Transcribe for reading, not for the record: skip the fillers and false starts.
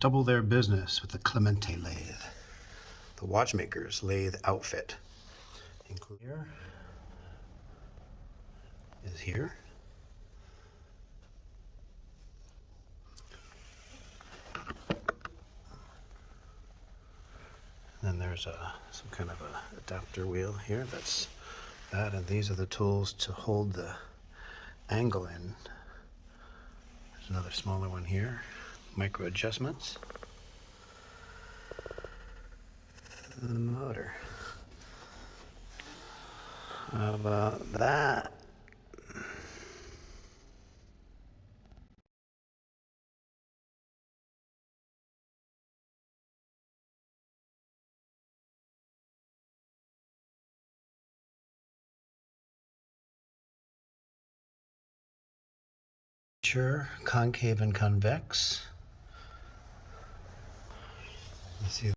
double their business with the Clemet lathe. The Watchmakers lathe outfit. Here is here. Then there's some kind of a adapter wheel here. That's that, and these are the tools to hold the angle in. There's another smaller one here. Micro adjustments. And the motor. How about that? Sure, concave and convex. You see